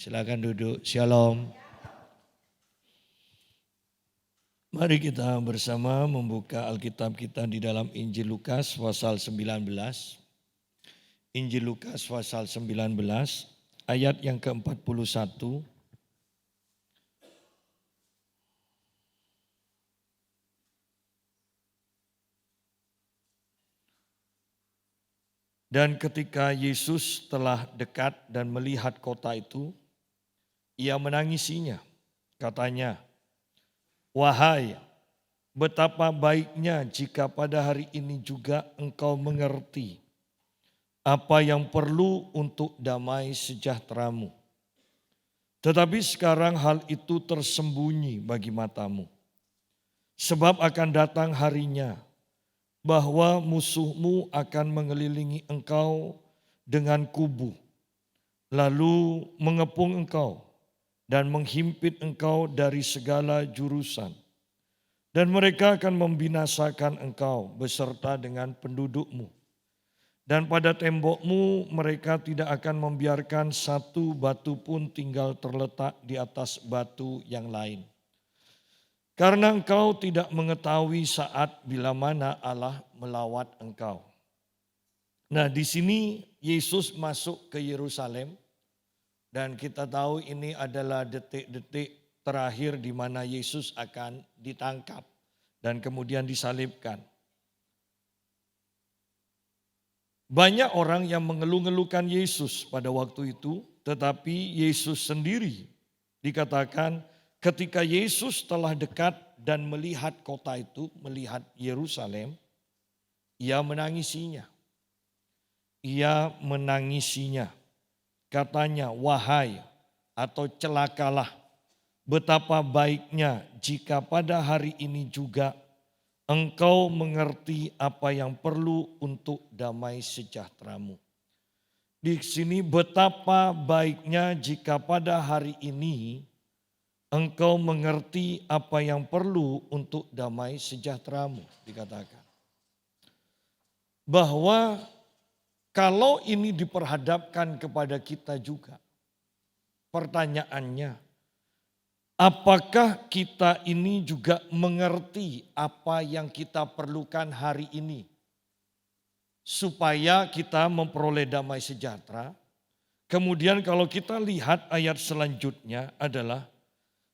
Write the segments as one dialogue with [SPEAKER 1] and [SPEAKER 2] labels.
[SPEAKER 1] Silakan duduk. Shalom. Mari kita bersama membuka Alkitab kita di dalam Injil Lukas pasal 19. Injil Lukas pasal 19 ayat yang ke-41. Dan ketika Yesus telah dekat dan melihat kota itu, ia menangisinya. Katanya, "Wahai, betapa baiknya jika pada hari ini juga engkau mengerti apa yang perlu untuk damai sejahteramu. Tetapi sekarang hal itu tersembunyi bagi matamu. Sebab akan datang harinya bahwa musuhmu akan mengelilingi engkau dengan kubu, lalu mengepung engkau dan menghimpit engkau dari segala jurusan. Dan mereka akan membinasakan engkau beserta dengan pendudukmu. Dan pada tembokmu mereka tidak akan membiarkan satu batu pun tinggal terletak di atas batu yang lain. Karena engkau tidak mengetahui saat bila mana Allah melawat engkau." Nah, di sini Yesus masuk ke Yerusalem dan kita tahu ini adalah detik-detik terakhir di mana Yesus akan ditangkap dan kemudian disalibkan. Banyak orang yang mengeluh-ngeluhkan Yesus pada waktu itu, tetapi Yesus sendiri dikatakan ketika Yesus telah dekat dan melihat kota itu, melihat Yerusalem, ia menangisinya. Ia menangisinya. Katanya, "Wahai," atau celakalah, "betapa baiknya jika pada hari ini juga engkau mengerti apa yang perlu untuk damai sejahteramu." Di sini betapa baiknya jika pada hari ini engkau mengerti apa yang perlu untuk damai sejahteramu, dikatakan. Bahwa kalau ini diperhadapkan kepada kita juga, pertanyaannya, apakah kita ini juga mengerti apa yang kita perlukan hari ini supaya kita memperoleh damai sejahtera? Kemudian kalau kita lihat ayat selanjutnya adalah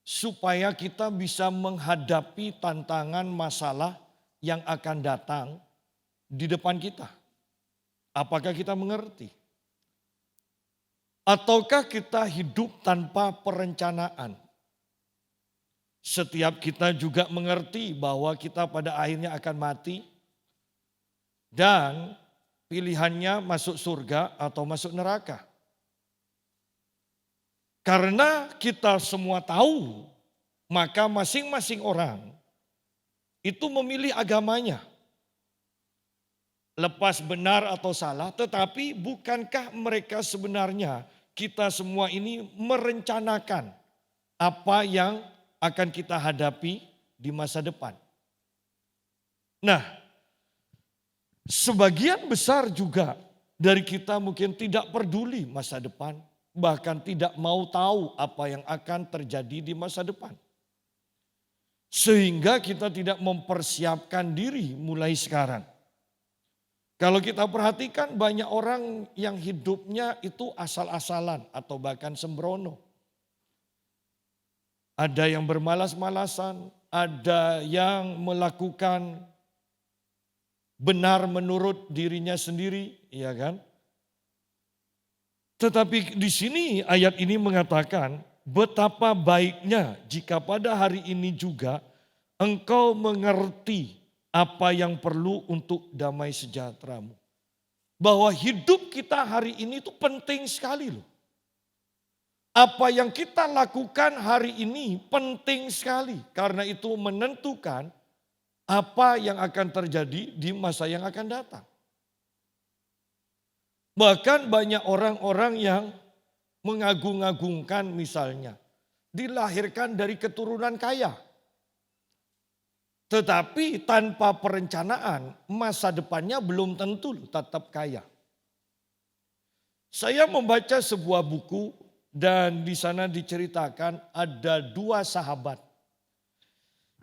[SPEAKER 1] supaya kita bisa menghadapi tantangan masalah yang akan datang di depan kita. Apakah kita mengerti? Ataukah kita hidup tanpa perencanaan? Setiap kita juga mengerti bahwa kita pada akhirnya akan mati dan pilihannya masuk surga atau masuk neraka. Karena kita semua tahu, maka masing-masing orang itu memilih agamanya. Lepas benar atau salah, tetapi bukankah mereka sebenarnya kita semua ini merencanakan apa yang akan kita hadapi di masa depan. Nah, sebagian besar juga dari kita mungkin tidak peduli masa depan, bahkan tidak mau tahu apa yang akan terjadi di masa depan. Sehingga kita tidak mempersiapkan diri mulai sekarang. Kalau kita perhatikan banyak orang yang hidupnya itu asal-asalan atau bahkan sembrono. Ada yang bermalas-malasan, ada yang melakukan benar menurut dirinya sendiri, ya kan? Tetapi di sini ayat ini mengatakan betapa baiknya jika pada hari ini juga engkau mengerti apa yang perlu untuk damai sejahteramu. Bahwa hidup kita hari ini itu penting sekali loh. Apa yang kita lakukan hari ini penting sekali. Karena itu menentukan apa yang akan terjadi di masa yang akan datang. Bahkan banyak orang-orang yang mengagung-agungkan misalnya. Dilahirkan dari keturunan kaya. Tetapi tanpa perencanaan masa depannya belum tentu tetap kaya. Saya membaca sebuah buku Dan di sana diceritakan ada dua sahabat.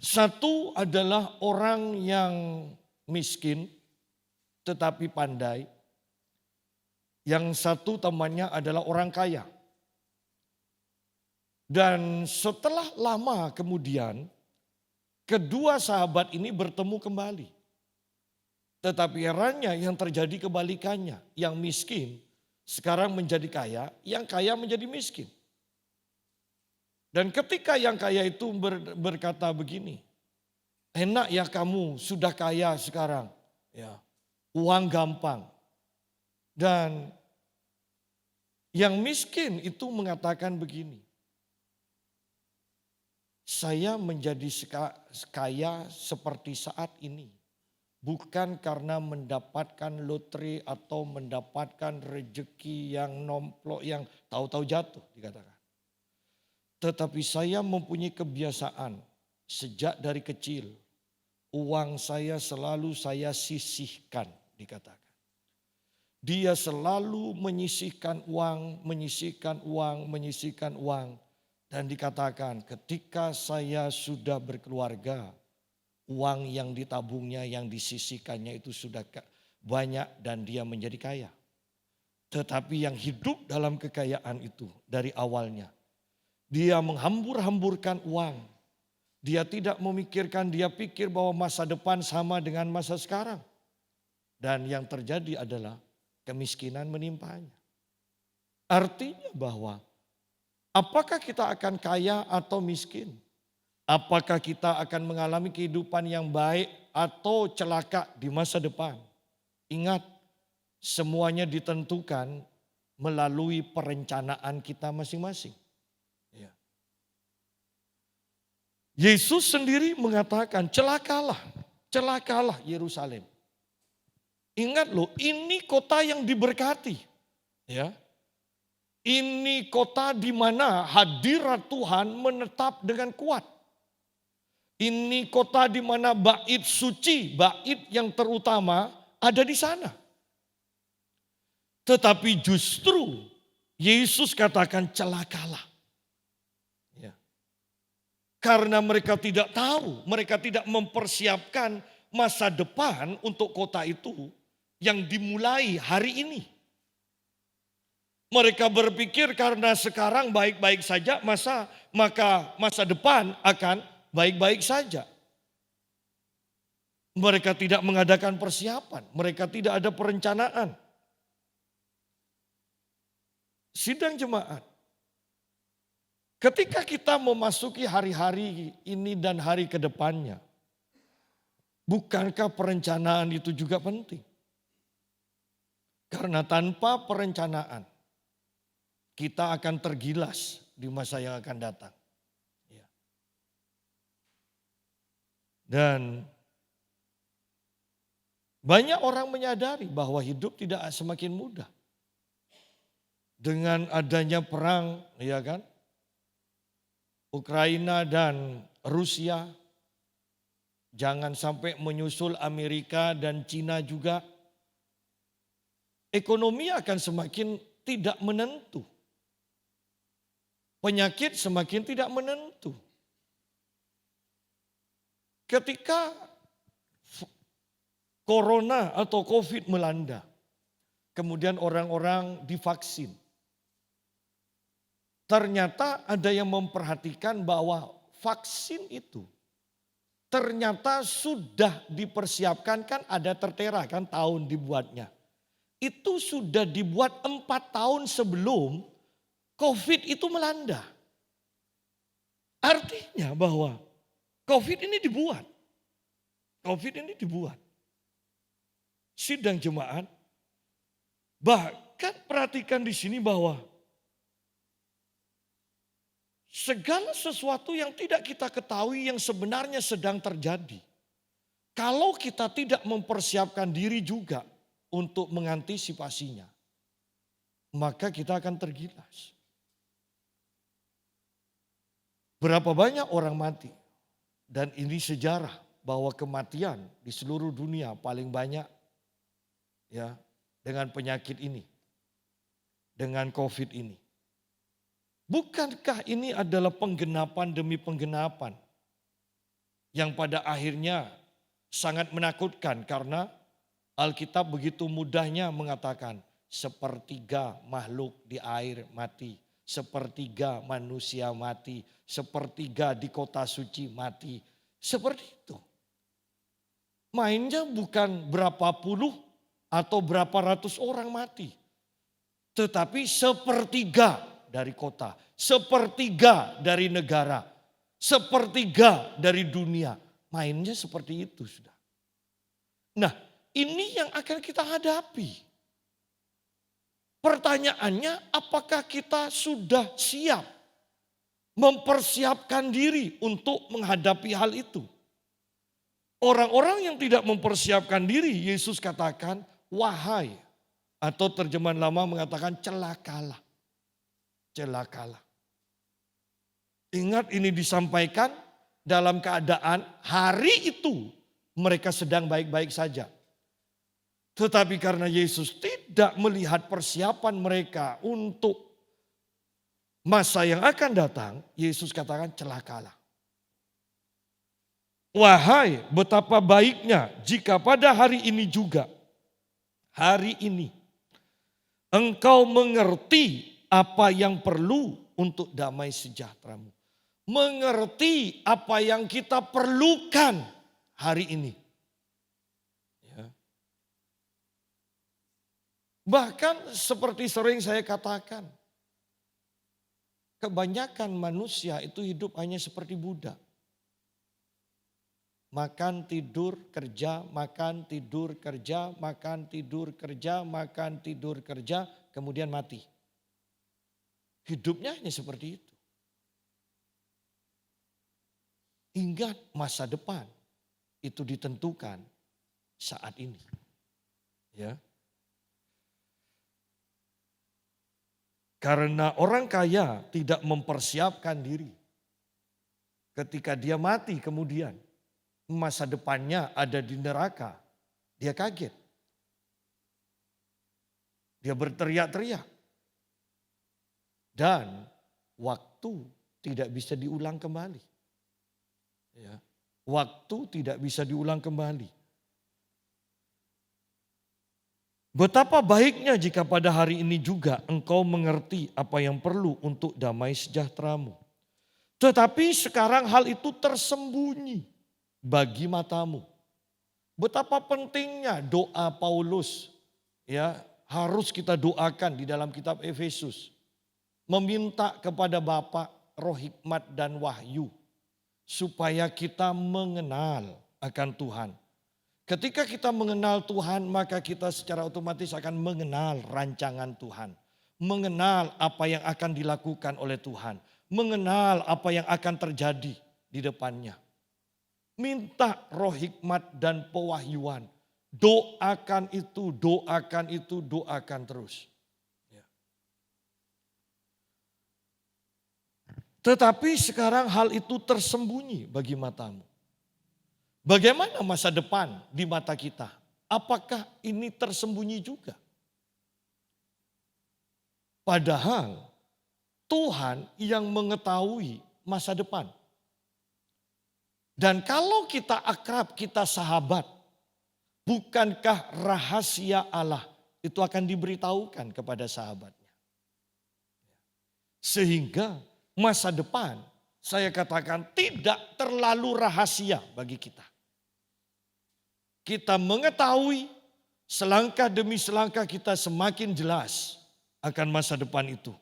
[SPEAKER 1] Satu adalah orang yang miskin tetapi pandai. Yang satu temannya adalah orang kaya. Dan setelah lama kemudian kedua sahabat ini bertemu kembali. Tetapi herannya yang terjadi kebalikannya. Yang miskin sekarang menjadi kaya, yang kaya menjadi miskin. Dan ketika yang kaya itu berkata begini, enak ya kamu sudah kaya sekarang, ya, uang gampang. Dan yang miskin itu mengatakan begini, saya menjadi kaya seperti saat ini bukan karena mendapatkan lotre atau mendapatkan rejeki yang nomplok yang tahu-tahu jatuh dikatakan. Tetapi saya mempunyai kebiasaan sejak dari kecil, uang saya selalu saya sisihkan dikatakan. Dia selalu menyisihkan uang, menyisihkan uang, menyisihkan uang. Dan dikatakan ketika saya sudah berkeluarga, uang yang ditabungnya, yang disisihkannya itu sudah banyak dan dia menjadi kaya. Tetapi yang hidup dalam kekayaan itu dari awalnya, dia menghambur-hamburkan uang. Dia tidak memikirkan, dia pikir bahwa masa depan sama dengan masa sekarang. Dan yang terjadi adalah kemiskinan menimpanya. Artinya bahwa apakah kita akan kaya atau miskin? Apakah kita akan mengalami kehidupan yang baik atau celaka di masa depan? Ingat, semuanya ditentukan melalui perencanaan kita masing-masing. Ya. Yesus sendiri mengatakan, celakalah, celakalah Yerusalem. Ingat loh, ini kota yang diberkati. Ya. Ini kota di mana hadirat Tuhan menetap dengan kuat. Ini kota di mana bait suci, bait yang terutama ada di sana. Tetapi justru Yesus katakan celakalah. Ya. Karena mereka tidak tahu, mereka tidak mempersiapkan masa depan untuk kota itu yang dimulai hari ini. Mereka berpikir karena sekarang baik-baik saja, maka masa depan akan baik-baik saja. Mereka tidak mengadakan persiapan, mereka tidak ada perencanaan. Sidang jemaat, ketika kita memasuki hari-hari ini dan hari ke depannya, bukankah perencanaan itu juga penting? Karena tanpa perencanaan, kita akan tergilas di masa yang akan datang. Dan banyak orang menyadari bahwa hidup tidak semakin mudah. Dengan adanya perang, ya kan? Ukraina dan Rusia, jangan sampai menyusul Amerika dan Cina juga. Ekonomi akan semakin tidak menentu. Penyakit semakin tidak menentu. Ketika corona atau COVID melanda, kemudian orang-orang divaksin. Ternyata ada yang memperhatikan bahwa vaksin itu ternyata sudah dipersiapkan, kan ada tertera kan tahun dibuatnya. Itu sudah dibuat 4 tahun sebelum COVID itu melanda. Artinya bahwa COVID ini dibuat. COVID ini dibuat. Sidang jemaat, bahkan perhatikan di sini bahwa segala sesuatu yang tidak kita ketahui yang sebenarnya sedang terjadi. Kalau kita tidak mempersiapkan diri juga untuk mengantisipasinya, maka kita akan tergilas. Berapa banyak orang mati? Dan ini sejarah bahwa kematian di seluruh dunia paling banyak ya dengan penyakit ini, dengan COVID ini. Bukankah ini adalah penggenapan demi penggenapan yang pada akhirnya sangat menakutkan karena Alkitab begitu mudahnya mengatakan sepertiga makhluk di air mati, sepertiga manusia mati, sepertiga di kota suci mati. Seperti itu. Mainnya bukan berapa puluh atau berapa ratus orang mati. Tetapi sepertiga dari kota, sepertiga dari negara, sepertiga dari dunia. Mainnya seperti itu sudah. Nah, ini yang akan kita hadapi. Pertanyaannya, apakah kita sudah siap mempersiapkan diri untuk menghadapi hal itu? Orang-orang yang tidak mempersiapkan diri, Yesus katakan, wahai, atau terjemahan lama mengatakan celakalah. Celakalah. Ingat ini disampaikan dalam keadaan hari itu mereka sedang baik-baik saja. Tetapi karena Yesus tidak melihat persiapan mereka untuk masa yang akan datang, Yesus katakan celakalah. Wahai betapa baiknya jika pada hari ini juga, hari ini, engkau mengerti apa yang perlu untuk damai sejahteramu. Mengerti apa yang kita perlukan hari ini. Ya. Bahkan seperti sering saya katakan, kebanyakan manusia itu hidup hanya seperti budak. Makan, tidur, kerja, makan, tidur, kerja, makan, tidur, kerja, makan, tidur, kerja, kemudian mati. Hidupnya hanya seperti itu. Ingat masa depan itu ditentukan saat ini. Ya. Karena orang kaya tidak mempersiapkan diri. Ketika dia mati kemudian masa depannya ada di neraka. Dia kaget. Dia berteriak-teriak. Dan waktu tidak bisa diulang kembali. Ya. Waktu tidak bisa diulang kembali. Betapa baiknya jika pada hari ini juga engkau mengerti apa yang perlu untuk damai sejahteramu. Tetapi sekarang hal itu tersembunyi bagi matamu. Betapa pentingnya doa Paulus ya harus kita doakan di dalam kitab Efesus. Meminta kepada Bapa roh hikmat dan wahyu supaya kita mengenal akan Tuhan. Ketika kita mengenal Tuhan maka kita secara otomatis akan mengenal rancangan Tuhan. Mengenal apa yang akan dilakukan oleh Tuhan. Mengenal apa yang akan terjadi di depannya. Minta roh hikmat dan pewahyuan. Doakan itu, doakan itu, doakan terus. Ya. Tetapi sekarang hal itu tersembunyi bagi matamu. Bagaimana masa depan di mata kita? Apakah ini tersembunyi juga? Padahal Tuhan yang mengetahui masa depan. Dan kalau kita akrab, kita sahabat, bukankah rahasia Allah itu akan diberitahukan kepada sahabatnya? Sehingga masa depan saya katakan tidak terlalu rahasia bagi kita. Kita mengetahui selangkah demi selangkah kita semakin jelas akan masa depan itu.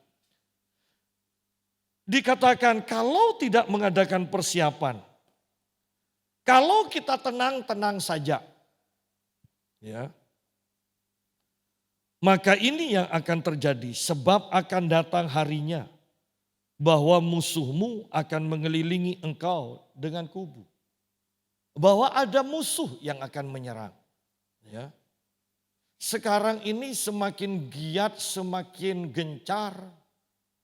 [SPEAKER 1] Dikatakan kalau tidak mengadakan persiapan, kalau kita tenang-tenang saja, ya, maka ini yang akan terjadi sebab akan datang harinya bahwa musuhmu akan mengelilingi engkau dengan kubu. Bahwa ada musuh yang akan menyerang. Ya. Sekarang ini semakin giat, semakin gencar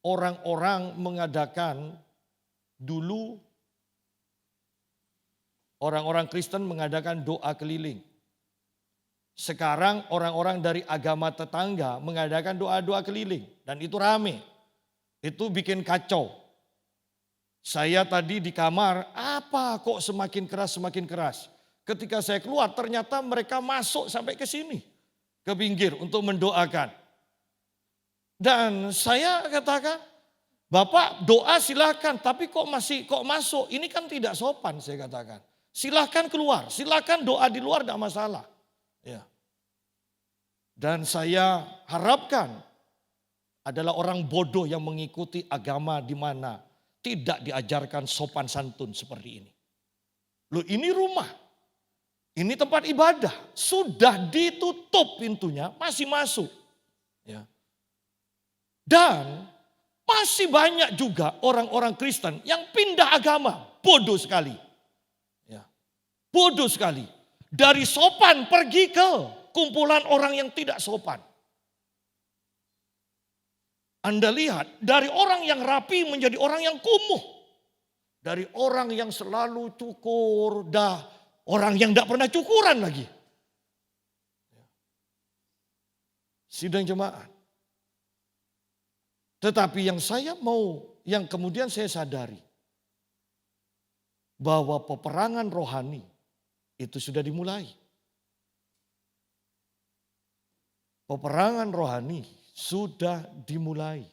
[SPEAKER 1] orang-orang mengadakan dulu. Orang-orang Kristen mengadakan doa keliling. Sekarang orang-orang dari agama tetangga mengadakan doa-doa keliling. Dan itu rame. Itu bikin kacau. Saya tadi di kamar, apa kok semakin keras, semakin keras. Ketika saya keluar ternyata mereka masuk sampai ke sini. Ke pinggir untuk mendoakan. Dan saya katakan, Bapak doa silahkan, tapi kok masuk? Ini kan tidak sopan saya katakan. Silahkan keluar, silahkan doa di luar tidak masalah. Ya. Dan saya harapkan adalah orang bodoh yang mengikuti agama di mana tidak diajarkan sopan santun seperti ini. Loh ini rumah, ini tempat ibadah, sudah ditutup pintunya, masih masuk. Ya. Dan masih banyak juga orang-orang Kristen yang pindah agama, bodoh sekali. Ya. Bodoh sekali, dari sopan pergi ke kumpulan orang yang tidak sopan. Anda lihat dari orang yang rapi menjadi orang yang kumuh. Dari orang yang selalu cukur, orang yang tidak pernah cukuran lagi. Sidang jemaat. Tetapi yang kemudian saya sadari. Bahwa peperangan rohani itu sudah dimulai. Peperangan rohani sudah dimulai.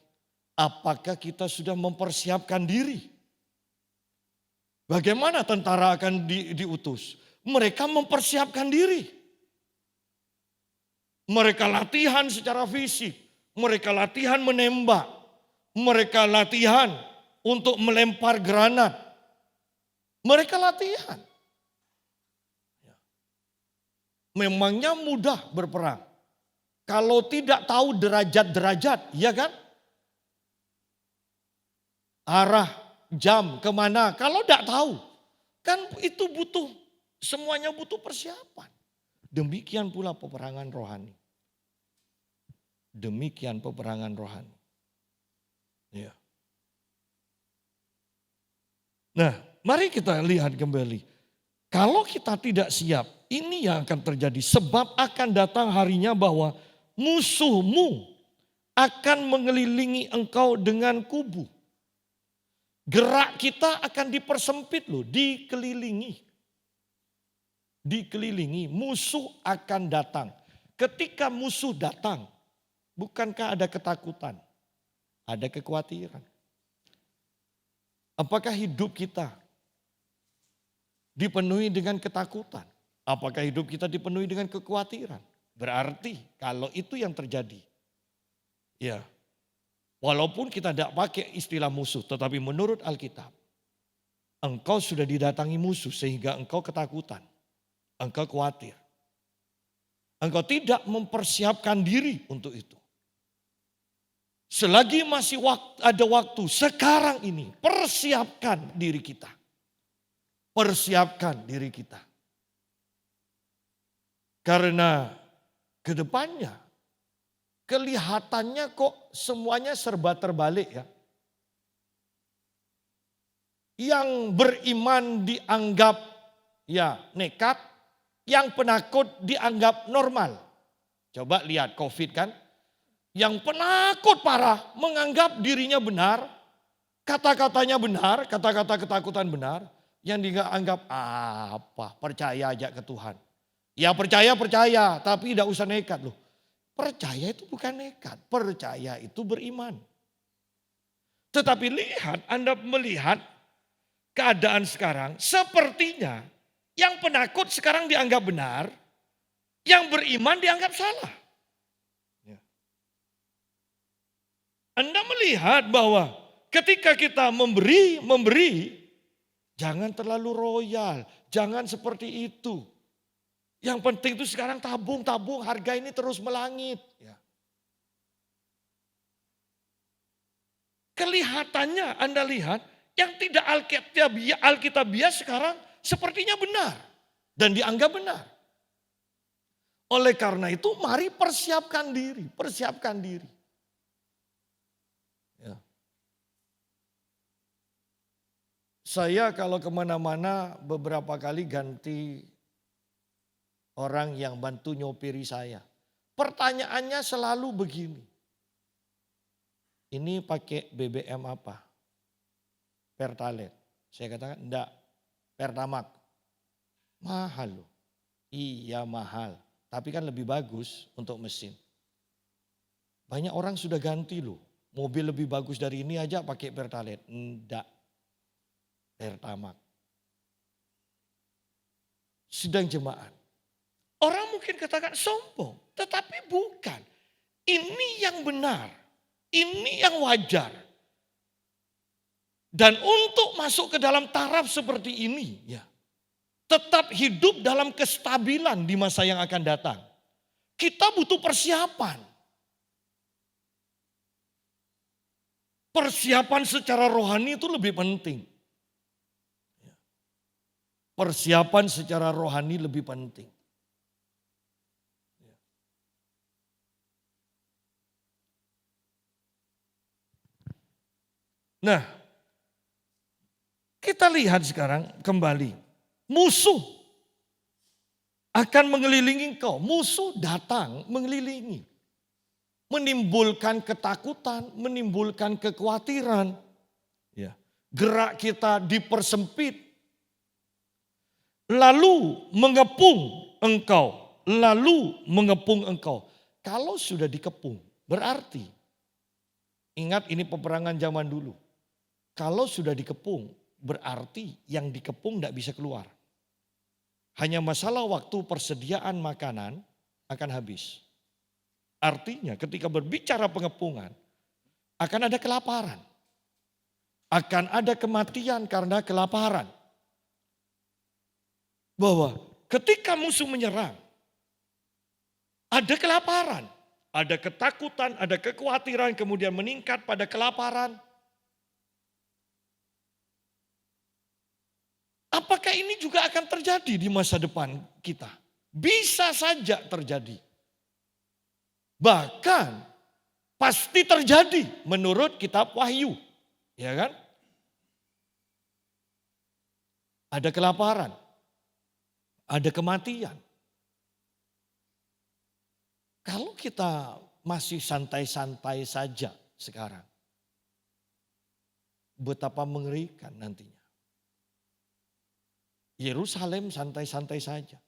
[SPEAKER 1] Apakah kita sudah mempersiapkan diri? Bagaimana tentara akan diutus? Mereka mempersiapkan diri. Mereka latihan secara fisik. Mereka latihan menembak. Mereka latihan untuk melempar granat. Mereka latihan. Memangnya mudah berperang? Kalau tidak tahu derajat-derajat, ya kan? Arah, jam, kemana. Kalau tidak tahu, kan itu semuanya butuh persiapan. Demikian pula peperangan rohani. Demikian peperangan rohani. Ya. Nah, mari kita lihat kembali. Kalau kita tidak siap, ini yang akan terjadi. Sebab akan datang harinya bahwa musuhmu akan mengelilingi engkau dengan kubu. Gerak kita akan dipersempit loh, dikelilingi. Dikelilingi, musuh akan datang. Ketika musuh datang, bukankah ada ketakutan? Ada kekhawatiran. Apakah hidup kita dipenuhi dengan ketakutan? Apakah hidup kita dipenuhi dengan kekhawatiran? Berarti kalau itu yang terjadi, ya walaupun kita tidak pakai istilah musuh, tetapi menurut Alkitab, engkau sudah didatangi musuh sehingga engkau ketakutan, engkau khawatir. Engkau tidak mempersiapkan diri untuk itu. Selagi masih ada waktu, sekarang ini persiapkan diri kita. Persiapkan diri kita. Karena kedepannya kelihatannya kok semuanya serba terbalik ya. Yang beriman dianggap ya nekat, yang penakut dianggap normal. Coba lihat COVID kan. Yang penakut parah menganggap dirinya benar, kata-katanya benar, kata-kata ketakutan benar. Yang dianggap apa, percaya aja ke Tuhan. Ya percaya, tapi tidak usah nekat loh. Percaya itu bukan nekat, percaya itu beriman. Tetapi lihat, Anda melihat keadaan sekarang sepertinya yang penakut sekarang dianggap benar, yang beriman dianggap salah. Anda melihat bahwa ketika kita memberi, jangan terlalu royal, jangan seperti itu. Yang penting itu sekarang tabung, harga ini terus melangit. Ya. Kelihatannya Anda lihat yang tidak Alkitabiah sekarang sepertinya benar dan dianggap benar. Oleh karena itu mari persiapkan diri. Ya. Saya kalau kemana-mana beberapa kali ganti orang yang bantu nyopiri saya. Pertanyaannya selalu begini. ini pakai BBM apa? Pertalite. Saya katakan enggak, Pertamax. Mahal loh. Iya mahal, tapi kan lebih bagus untuk mesin. Banyak orang sudah ganti loh. Mobil lebih bagus dari ini aja pakai Pertalite. Enggak, Pertamax. Sidang jemaat. Orang mungkin katakan sombong, tetapi bukan. Ini yang benar, ini yang wajar. Dan untuk masuk ke dalam taraf seperti ini, ya, tetap hidup dalam kestabilan di masa yang akan datang. Kita butuh persiapan. Persiapan secara rohani itu lebih penting. Persiapan secara rohani lebih penting. Nah, kita lihat sekarang kembali. Musuh akan mengelilingi engkau. Musuh datang mengelilingi. Menimbulkan ketakutan, menimbulkan kekhawatiran. Ya. Gerak kita dipersempit. Lalu mengepung engkau. Lalu mengepung engkau. Kalau sudah dikepung, berarti, ingat ini peperangan zaman dulu. Kalau sudah dikepung, berarti yang dikepung tidak bisa keluar. Hanya masalah waktu persediaan makanan akan habis. Artinya ketika berbicara pengepungan, akan ada kelaparan. Akan ada kematian karena kelaparan. Bahwa ketika musuh menyerang, ada kelaparan, ada ketakutan, ada kekhawatiran, kemudian meningkat pada kelaparan. Apakah ini juga akan terjadi di masa depan kita? Bisa saja terjadi. Bahkan pasti terjadi menurut kitab Wahyu. Ya kan? Ada kelaparan. Ada kematian. Kalau kita masih santai-santai saja sekarang. Betapa mengerikan nantinya. Yerusalem santai-santai saja.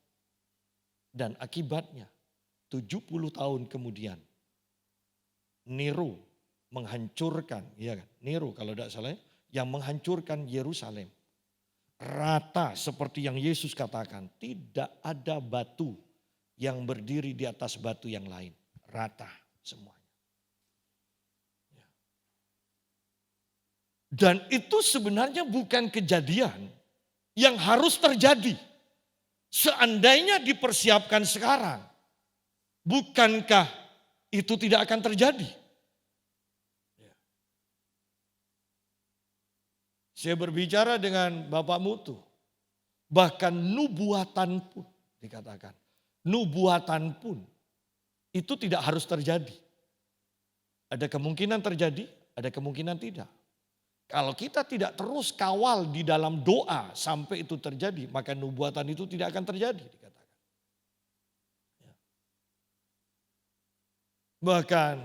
[SPEAKER 1] Dan akibatnya 70 tahun kemudian Nero menghancurkan, ya kan? Nero kalau tidak salah yang menghancurkan Yerusalem. Rata seperti yang Yesus katakan, tidak ada batu yang berdiri di atas batu yang lain. Rata semuanya. Dan itu sebenarnya bukan kejadian yang harus terjadi. Seandainya dipersiapkan sekarang, bukankah itu tidak akan terjadi? Saya berbicara dengan Bapak Mutu, bahkan nubuatan pun dikatakan. Nubuatan pun itu tidak harus terjadi. Ada kemungkinan terjadi, ada kemungkinan tidak. Kalau kita tidak terus kawal di dalam doa sampai itu terjadi, maka nubuatan itu tidak akan terjadi. Dikatakan. Bahkan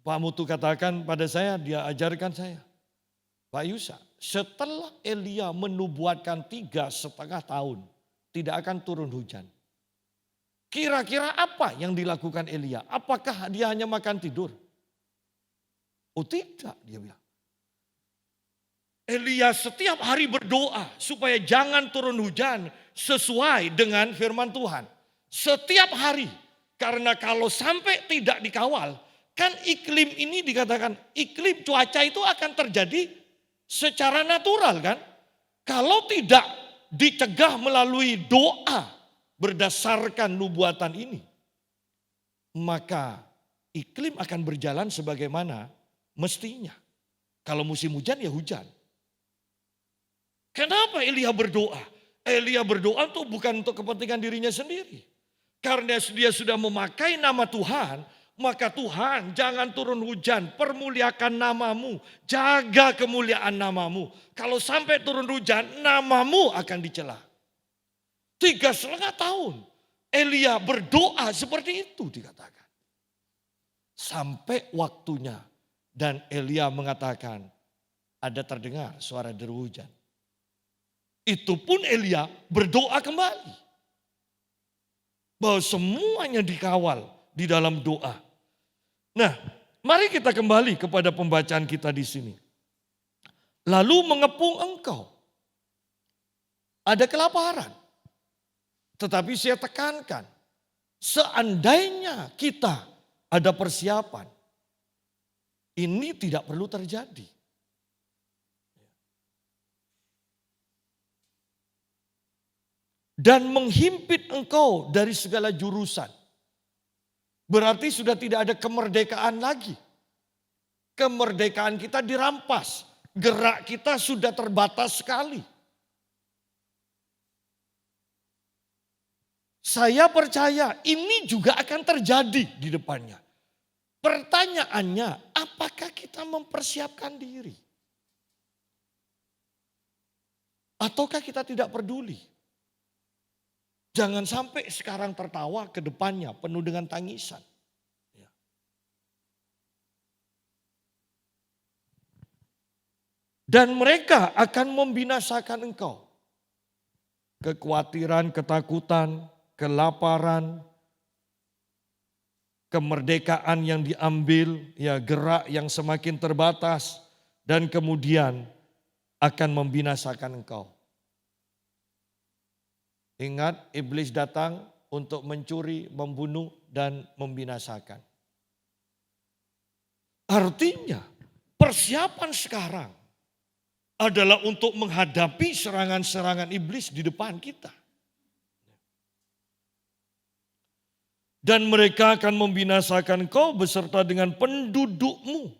[SPEAKER 1] Pak Mutu katakan pada saya, dia ajarkan saya. Pak Yusa, setelah Elia menubuatkan 3,5 tahun, tidak akan turun hujan. Kira-kira apa yang dilakukan Elia? Apakah dia hanya makan tidur? Oh tidak, dia bilang. Elia setiap hari berdoa supaya jangan turun hujan sesuai dengan firman Tuhan. Setiap hari, karena kalau sampai tidak dikawal, kan iklim ini dikatakan, iklim cuaca itu akan terjadi secara natural kan. Kalau tidak dicegah melalui doa berdasarkan nubuatan ini, maka iklim akan berjalan sebagaimana mestinya. Kalau musim hujan ya hujan. Kenapa Elia berdoa? Elia berdoa tuh bukan untuk kepentingan dirinya sendiri. Karena dia sudah memakai nama Tuhan, maka Tuhan jangan turun hujan, permuliakan namamu, jaga kemuliaan namamu. Kalau sampai turun hujan, namamu akan dicela. 3,5 tahun Elia berdoa seperti itu dikatakan. Sampai waktunya Dan Elia mengatakan, ada terdengar suara deru hujan. Itu pun Elia berdoa kembali. Bahwa semuanya dikawal di dalam doa. Nah, mari kita kembali kepada pembacaan kita di sini. Lalu mengepung engkau. Ada kelaparan. Tetapi saya tekankan, seandainya kita ada persiapan, ini tidak perlu terjadi. Dan menghimpit engkau dari segala jurusan. Berarti sudah tidak ada kemerdekaan lagi. Kemerdekaan kita dirampas. Gerak kita sudah terbatas sekali. Saya percaya ini juga akan terjadi di depannya. Pertanyaannya, apakah kita mempersiapkan diri? Ataukah kita tidak peduli? Jangan sampai sekarang tertawa, ke depannya penuh dengan tangisan. Dan mereka akan membinasakan engkau. Kekhawatiran, ketakutan, kelaparan, kemerdekaan yang diambil, ya gerak yang semakin terbatas, dan kemudian akan membinasakan engkau. Ingat, iblis datang untuk mencuri, membunuh, dan membinasakan. Artinya, persiapan sekarang adalah untuk menghadapi serangan-serangan iblis di depan kita. Dan mereka akan membinasakan engkau beserta dengan pendudukmu.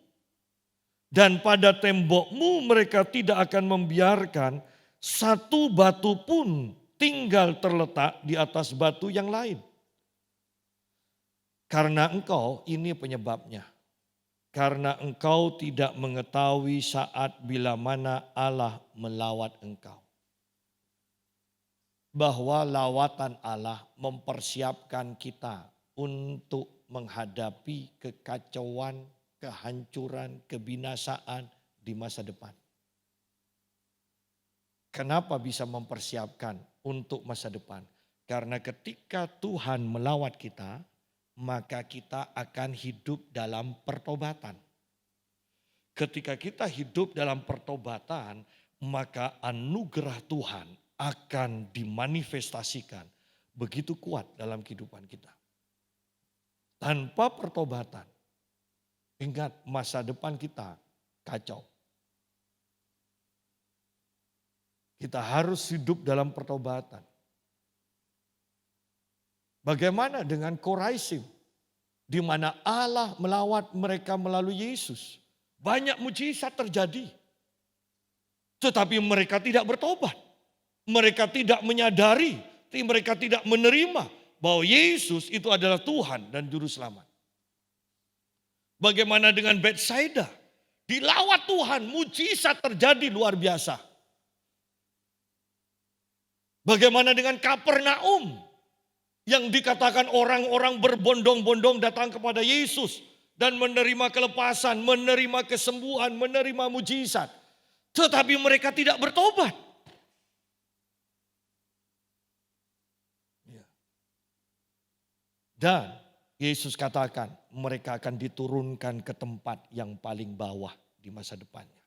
[SPEAKER 1] Dan pada tembokmu mereka tidak akan membiarkan satu batu pun tinggal terletak di atas batu yang lain. Karena engkau, ini penyebabnya. Karena engkau tidak mengetahui saat bila mana Allah melawat engkau. Bahwa lawatan Allah mempersiapkan kita untuk menghadapi kekacauan, kehancuran, kebinasaan di masa depan. Kenapa bisa mempersiapkan untuk masa depan? Karena ketika Tuhan melawat kita, maka kita akan hidup dalam pertobatan. Ketika kita hidup dalam pertobatan, maka anugerah Tuhan akan dimanifestasikan begitu kuat dalam kehidupan kita. Tanpa pertobatan, ingat masa depan kita kacau. Kita harus hidup dalam pertobatan. Bagaimana dengan Koraisim? Di mana Allah melawat mereka melalui Yesus. Banyak mujizat terjadi. Tetapi mereka tidak bertobat. Mereka tidak menyadari, mereka tidak menerima bahwa Yesus itu adalah Tuhan dan Juru Selamat. Bagaimana dengan Betsaida? Dilawat Tuhan, mujizat terjadi luar biasa. Bagaimana dengan Kapernaum? Yang dikatakan orang-orang berbondong-bondong datang kepada Yesus. Dan menerima kelepasan, menerima kesembuhan, menerima mujizat. Tetapi mereka tidak bertobat. Dan Yesus katakan mereka akan diturunkan ke tempat yang paling bawah di masa depannya.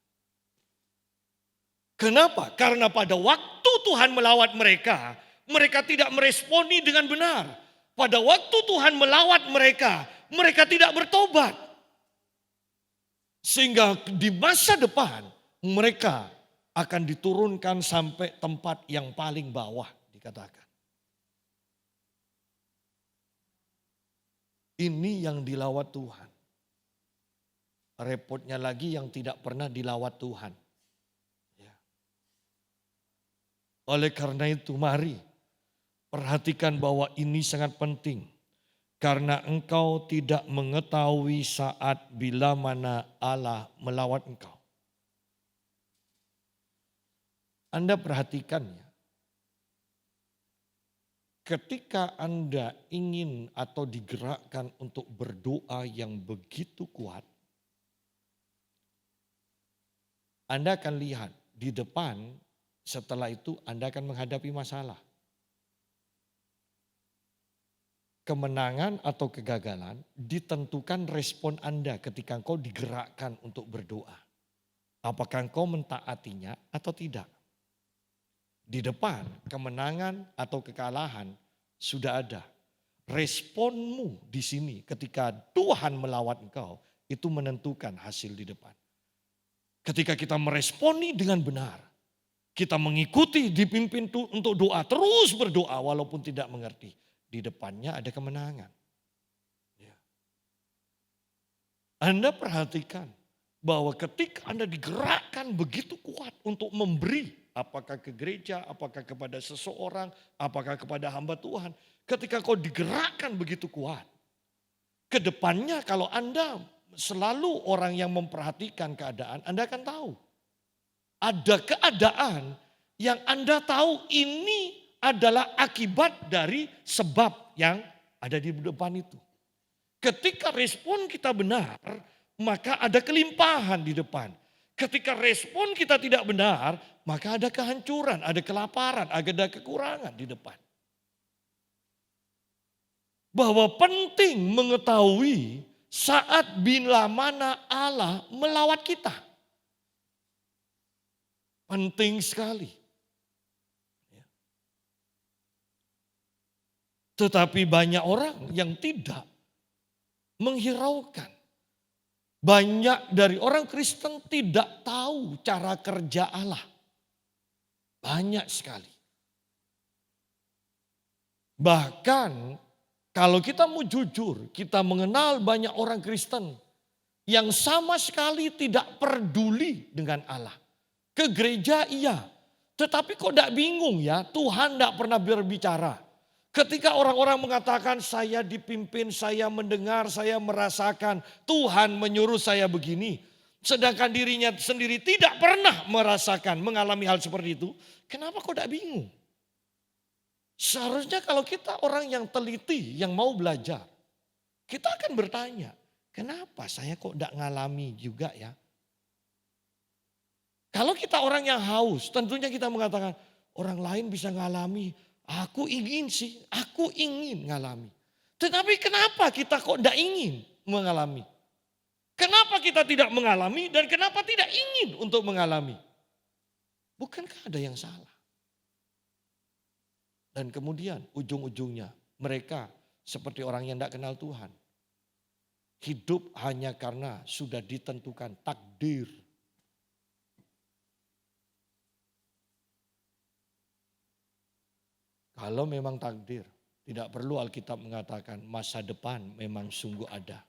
[SPEAKER 1] Kenapa? Karena pada waktu Tuhan melawat mereka, mereka tidak meresponi dengan benar. Pada waktu Tuhan melawat mereka, mereka tidak bertobat. Sehingga di masa depan mereka akan diturunkan sampai tempat yang paling bawah dikatakan. Ini yang dilawat Tuhan. Repotnya lagi yang tidak pernah dilawat Tuhan. Oleh karena itu mari perhatikan bahwa ini sangat penting. Karena engkau tidak mengetahui saat bila mana Allah melawat engkau. Anda perhatikan ya. Ketika Anda ingin atau digerakkan untuk berdoa yang begitu kuat. Anda akan lihat di depan, setelah itu Anda akan menghadapi masalah. Kemenangan atau kegagalan ditentukan respon Anda ketika engkau digerakkan untuk berdoa. Apakah engkau mentaatinya atau tidak? Di depan kemenangan atau kekalahan sudah ada. Responmu di sini ketika Tuhan melawat engkau itu menentukan hasil di depan. Ketika kita meresponi dengan benar, kita mengikuti dipimpin untuk doa, terus berdoa walaupun tidak mengerti. Di depannya ada kemenangan. Ya. Anda perhatikan bahwa ketika Anda digerakkan begitu kuat untuk memberi, apakah ke gereja, apakah kepada seseorang, apakah kepada hamba Tuhan. Ketika kau digerakkan begitu kuat, ke depannya kalau Anda selalu orang yang memperhatikan keadaan, Anda akan tahu. Ada keadaan yang Anda tahu ini adalah akibat dari sebab yang ada di depan itu. Ketika respon kita benar, maka ada kelimpahan di depan. Ketika respon kita tidak benar, maka ada kehancuran, ada kelaparan, ada kekurangan di depan. Bahwa penting mengetahui saat bila mana Allah melawat kita. Penting sekali. Tetapi banyak orang yang tidak menghiraukan. Banyak dari orang Kristen tidak tahu cara kerja Allah. Banyak sekali. Bahkan kalau kita mau jujur, kita mengenal banyak orang Kristen yang sama sekali tidak peduli dengan Allah. Ke gereja iya, tetapi kok tidak bingung ya, Tuhan tidak pernah berbicara. Ketika orang-orang mengatakan saya dipimpin, saya mendengar, saya merasakan Tuhan menyuruh saya begini. Sedangkan dirinya sendiri tidak pernah merasakan, mengalami hal seperti itu. Kenapa kok tidak bingung? Seharusnya kalau kita orang yang teliti, yang mau belajar. Kita akan bertanya, kenapa saya kok tidak ngalami juga ya? Kalau kita orang yang haus, tentunya kita mengatakan orang lain bisa ngalami. Aku ingin sih, aku ingin ngalami. Tetapi kenapa kita kok tidak ingin mengalami? Kenapa kita tidak mengalami dan kenapa tidak ingin untuk mengalami? Bukankah ada yang salah? Dan kemudian ujung-ujungnya mereka seperti orang yang tidak kenal Tuhan. Hidup hanya karena sudah ditentukan takdir. Kalau memang takdir, tidak perlu Alkitab mengatakan masa depan memang sungguh ada.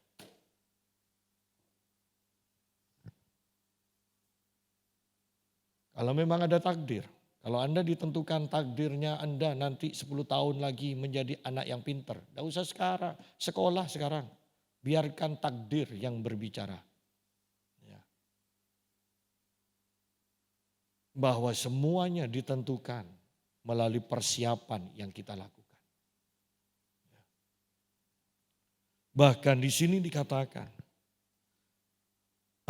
[SPEAKER 1] Kalau memang ada takdir, kalau Anda ditentukan takdirnya Anda nanti 10 tahun lagi menjadi anak yang pintar. Tidak usah sekarang, sekolah sekarang. Biarkan takdir yang berbicara. Ya. Bahwa semuanya ditentukan melalui persiapan yang kita lakukan. Bahkan di sini dikatakan,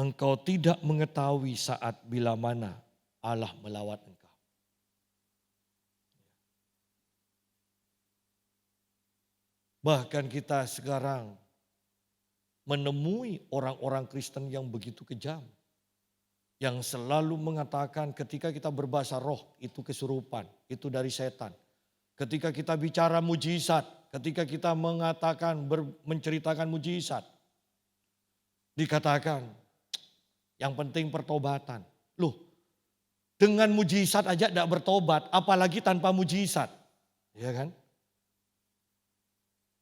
[SPEAKER 1] engkau tidak mengetahui saat bila mana Allah melawat engkau. Bahkan kita sekarang menemui orang-orang Kristen yang begitu kejam. Yang selalu mengatakan ketika kita berbahasa roh itu kesurupan, itu dari setan. Ketika kita bicara mujizat, ketika kita mengatakan menceritakan mujizat, dikatakan yang penting pertobatan. Loh, dengan mujizat aja tidak bertobat, apalagi tanpa mujizat. Ya kan?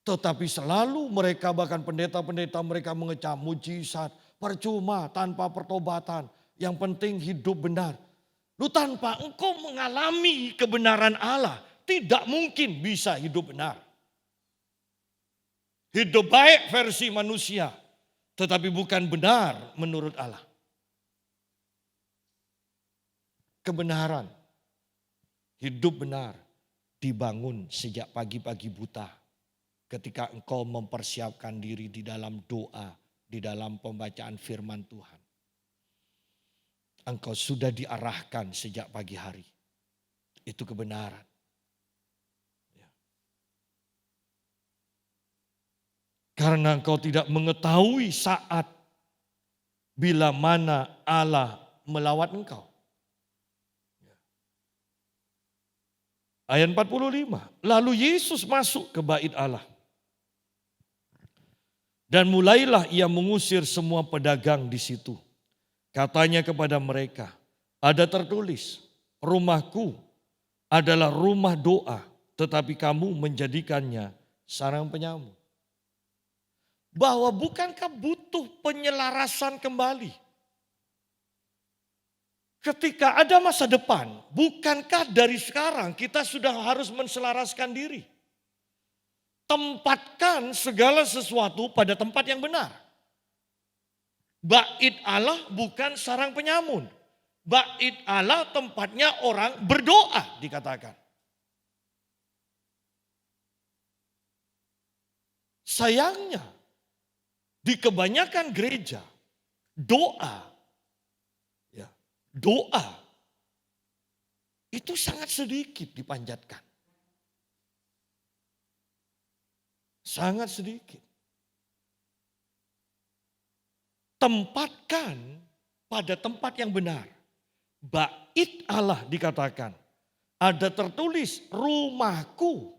[SPEAKER 1] Tetapi selalu mereka bahkan pendeta-pendeta mereka mengecam mujizat, percuma tanpa pertobatan. Yang penting hidup benar. Lu tanpa engkau mengalami kebenaran Allah, tidak mungkin bisa hidup benar. Hidup baik versi manusia, tetapi bukan benar menurut Allah. Kebenaran, hidup benar dibangun sejak pagi-pagi buta. Ketika engkau mempersiapkan diri di dalam doa, di dalam pembacaan firman Tuhan. engkau sudah diarahkan sejak pagi hari. Itu kebenaran. Ya. Karena engkau tidak mengetahui saat bila mana Allah melawat engkau. Ayat 45, lalu Yesus masuk ke bait Allah. Dan mulailah ia mengusir semua pedagang di situ. Katanya kepada mereka, ada tertulis, rumahku adalah rumah doa, tetapi kamu menjadikannya sarang penyamun. Bahwa bukankah butuh penyelarasan kembali? Ketika ada masa depan, bukankah dari sekarang kita sudah harus menselaraskan diri? Tempatkan segala sesuatu pada tempat yang benar. Bait Allah bukan sarang penyamun. Bait Allah tempatnya orang berdoa dikatakan. Sayangnya di kebanyakan gereja doa itu sangat sedikit dipanjatkan. Sangat sedikit. Tempatkan pada tempat yang benar. Bait Allah dikatakan. Ada tertulis rumahku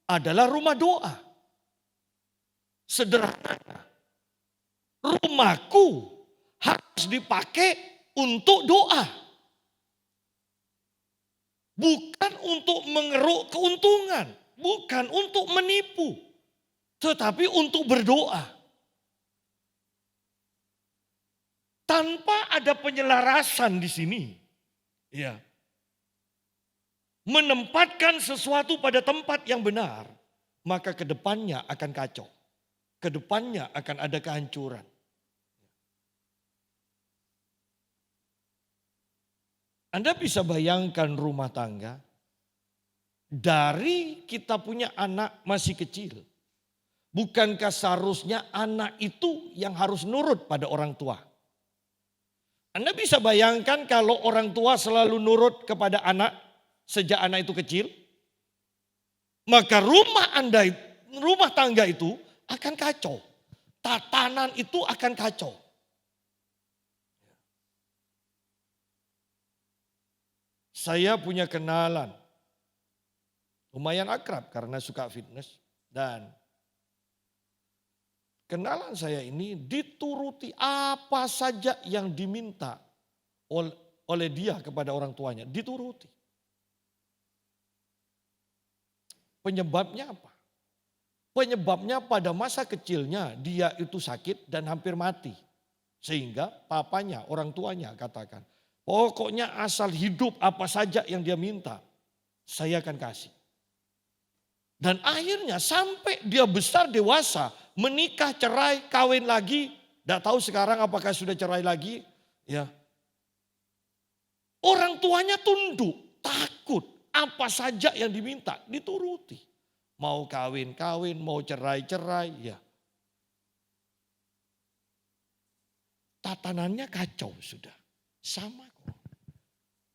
[SPEAKER 1] adalah rumah doa. Sederhana. Rumahku harus dipakai untuk doa. Bukan untuk mengeruk keuntungan. Bukan untuk menipu. Tetapi untuk berdoa. Tanpa ada penyelarasan di sini. Ya. Menempatkan sesuatu pada tempat yang benar. Maka kedepannya akan kacau. Kedepannya akan ada kehancuran. Anda bisa bayangkan rumah tangga dari kita punya anak masih kecil. Bukankah seharusnya anak itu yang harus nurut pada orang tua? Anda bisa bayangkan kalau orang tua selalu nurut kepada anak sejak anak itu kecil? Maka rumah tangga itu akan kacau. Tatanan itu akan kacau. Saya punya kenalan, lumayan akrab karena suka fitness. Dan kenalan saya ini dituruti apa saja yang diminta oleh dia kepada orang tuanya. Dituruti. Penyebabnya apa? Penyebabnya pada masa kecilnya dia itu sakit dan hampir mati. Sehingga papanya, orang tuanya katakan, pokoknya asal hidup apa saja yang dia minta, saya akan kasih. Dan akhirnya sampai dia besar dewasa, menikah, cerai, kawin lagi, tidak tahu sekarang apakah sudah cerai lagi. Ya, orang tuanya tunduk, takut, apa saja yang diminta dituruti. Mau kawin, mau cerai, ya. Tatanannya kacau sudah. Sama kok.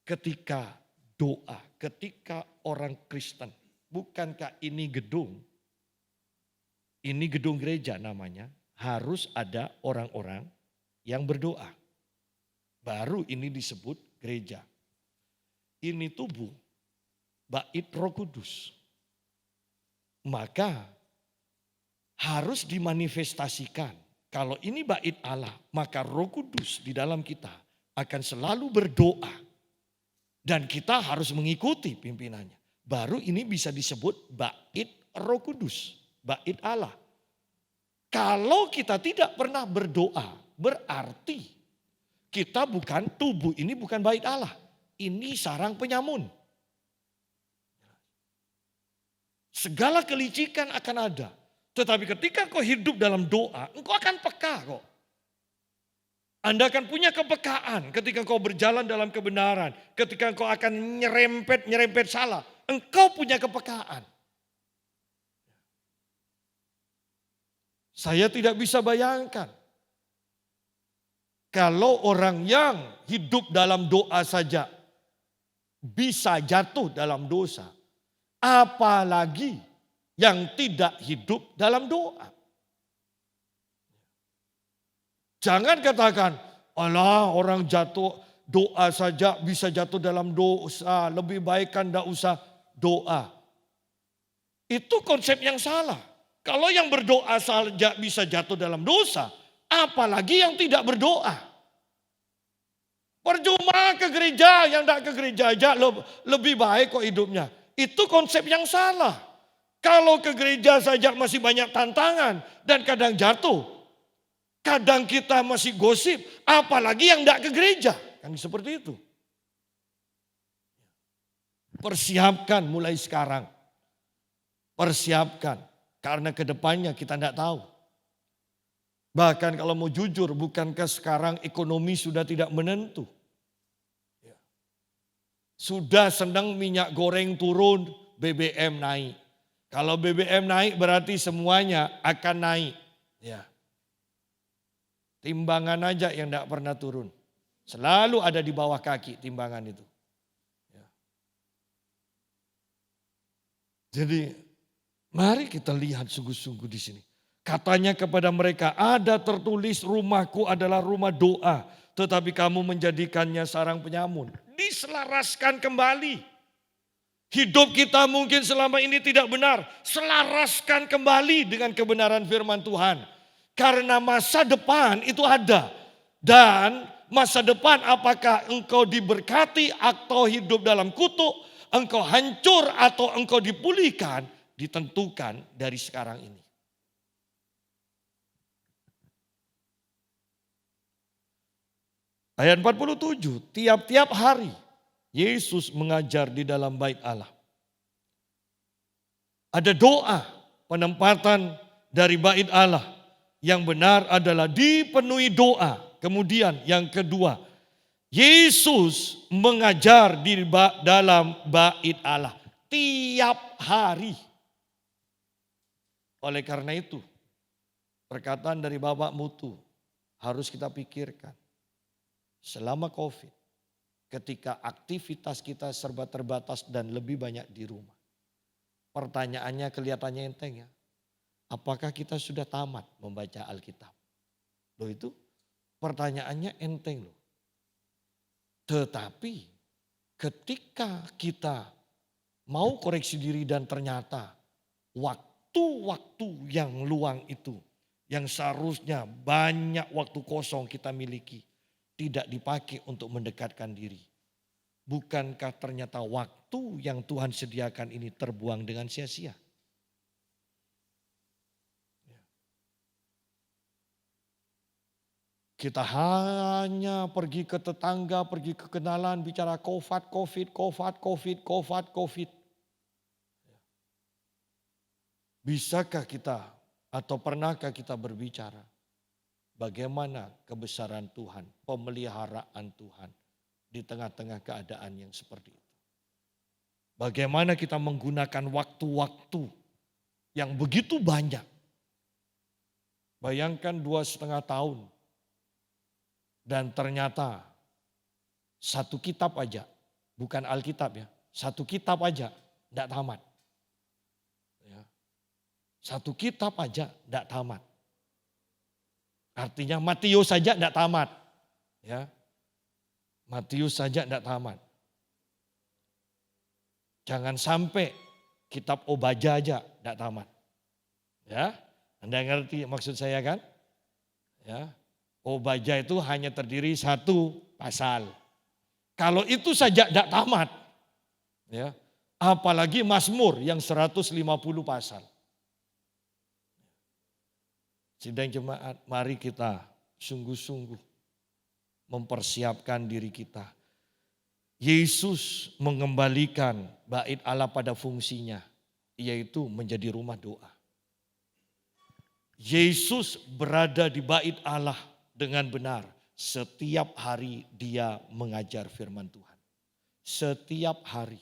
[SPEAKER 1] Ketika doa, ketika orang Kristen, bukankah ini gedung gereja namanya, harus ada orang-orang yang berdoa. Baru ini disebut gereja. Ini tubuh, bait Roh Kudus. Maka harus dimanifestasikan. Kalau ini bait Allah, maka Roh Kudus di dalam kita akan selalu berdoa. Dan kita harus mengikuti pimpinannya. Baru ini bisa disebut bait Roh Kudus, bait Allah. Kalau kita tidak pernah berdoa, berarti kita bukan tubuh ini bukan bait Allah. Ini sarang penyamun. Segala kelicikan akan ada. Tetapi ketika kau hidup dalam doa, engkau akan peka kok. Anda akan punya kepekaan ketika kau berjalan dalam kebenaran. Ketika kau akan nyerempet salah. Engkau punya kepekaan. Saya tidak bisa bayangkan. Kalau orang yang hidup dalam doa saja bisa jatuh dalam dosa, apalagi yang tidak hidup dalam doa. Jangan katakan, alah orang jatuh doa saja bisa jatuh dalam dosa, lebih baik kan tidak usah doa. Itu konsep yang salah. Kalau yang berdoa saja bisa jatuh dalam dosa, apalagi yang tidak berdoa. Percuma ke gereja, yang tidak ke gereja aja lebih baik kok hidupnya. Itu konsep yang salah. Kalau ke gereja saja masih banyak tantangan dan kadang jatuh. Kadang kita masih gosip, apalagi yang tidak ke gereja. Kan seperti itu. Persiapkan mulai sekarang. Persiapkan, karena kedepannya kita tidak tahu. Bahkan kalau mau jujur, bukankah sekarang ekonomi sudah tidak menentu? Sudah senang minyak goreng turun, BBM naik. Kalau BBM naik berarti semuanya akan naik. Ya. Timbangan aja yang tidak pernah turun. Selalu ada di bawah kaki timbangan itu. Ya. Jadi mari kita lihat sungguh-sungguh di sini. Katanya kepada mereka, ada tertulis rumahku adalah rumah doa. Tetapi kamu menjadikannya sarang penyamun. Diselaraskan kembali. Hidup kita mungkin selama ini tidak benar. Selaraskan kembali dengan kebenaran firman Tuhan. Karena masa depan itu ada. Dan masa depan apakah engkau diberkati atau hidup dalam kutuk. Engkau hancur atau engkau dipulihkan. Ditentukan dari sekarang ini. Ayat 47, tiap-tiap hari Yesus mengajar di dalam bait Allah. Ada doa penempatan dari bait Allah. Yang benar adalah dipenuhi doa. Kemudian yang kedua, Yesus mengajar di dalam bait Allah. Tiap hari. Oleh karena itu, perkataan dari Bapak Mutu harus kita pikirkan. Selama COVID, ketika aktivitas kita serba terbatas dan lebih banyak di rumah. Pertanyaannya kelihatannya enteng ya. Apakah kita sudah tamat membaca Alkitab? Loh itu pertanyaannya enteng loh. Tetapi ketika kita mau koreksi diri dan ternyata waktu-waktu yang luang itu, yang seharusnya banyak waktu kosong kita miliki, tidak dipakai untuk mendekatkan diri. Bukankah ternyata waktu yang Tuhan sediakan ini terbuang dengan sia-sia? Kita hanya pergi ke tetangga, pergi ke kenalan, bicara COVID. Bisakah kita atau pernahkah kita berbicara? Bagaimana kebesaran Tuhan, pemeliharaan Tuhan di tengah-tengah keadaan yang seperti itu. Bagaimana kita menggunakan waktu-waktu yang begitu banyak. Bayangkan 2,5 tahun. Dan ternyata satu kitab aja, bukan Alkitab ya. Satu kitab aja tidak tamat. Ya. Satu kitab aja tidak tamat. Artinya Matius saja tidak tamat. Ya. Matius saja tidak tamat. Jangan sampai kitab Obaja aja tidak tamat. Ya, Anda ngerti maksud saya kan? Ya. Obaja itu hanya terdiri satu pasal. Kalau itu saja tidak tamat. Ya. Apalagi Mazmur yang 150 pasal. Sidang jemaat, mari kita sungguh-sungguh mempersiapkan diri kita. Yesus mengembalikan bait Allah pada fungsinya, yaitu menjadi rumah doa. Yesus berada di bait Allah dengan benar. Setiap hari dia mengajar firman Tuhan. Setiap hari.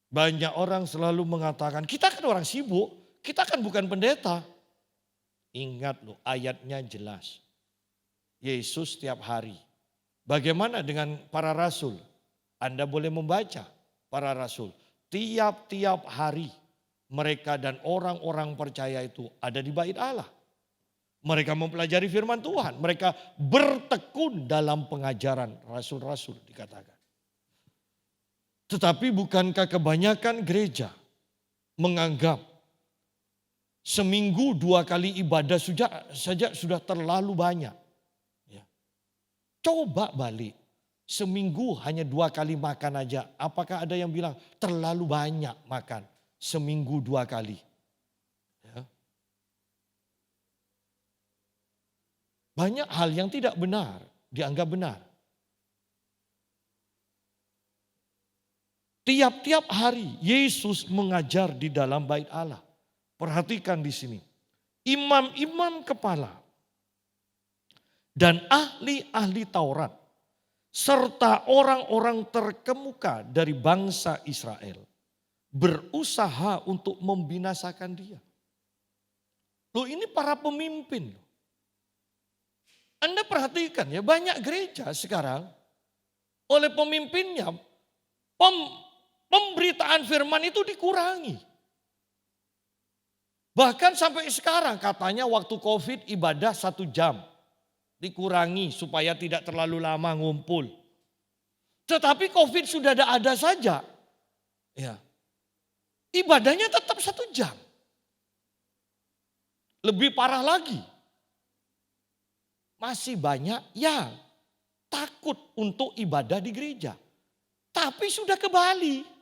[SPEAKER 1] Banyak orang selalu mengatakan, kita kan orang sibuk. Kita kan bukan pendeta. Ingat loh, ayatnya jelas. Yesus setiap hari. Bagaimana dengan para rasul? Anda boleh membaca para rasul. Tiap-tiap hari mereka dan orang-orang percaya itu ada di bait Allah. Mereka mempelajari firman Tuhan. Mereka bertekun dalam pengajaran rasul-rasul dikatakan. Tetapi bukankah kebanyakan gereja menganggap seminggu 2 kali ibadah saja sudah terlalu banyak. Ya. Coba balik, seminggu hanya 2 kali makan aja. Apakah ada yang bilang terlalu banyak makan seminggu 2 kali? Ya. Banyak hal yang tidak benar dianggap benar. Tiap-tiap hari Yesus mengajar di dalam bait Allah. Perhatikan di sini. Imam-imam kepala dan ahli-ahli Taurat serta orang-orang terkemuka dari bangsa Israel berusaha untuk membinasakan dia. Loh, ini para pemimpin. Anda perhatikan ya, banyak gereja sekarang oleh pemimpinnya pemberitaan firman itu dikurangi. Bahkan sampai sekarang katanya waktu COVID ibadah 1 jam. Dikurangi supaya tidak terlalu lama ngumpul. Tetapi COVID sudah ada saja. Ya. Ibadahnya tetap 1 jam. Lebih parah lagi. Masih banyak yang takut untuk ibadah di gereja. Tapi sudah ke Bali.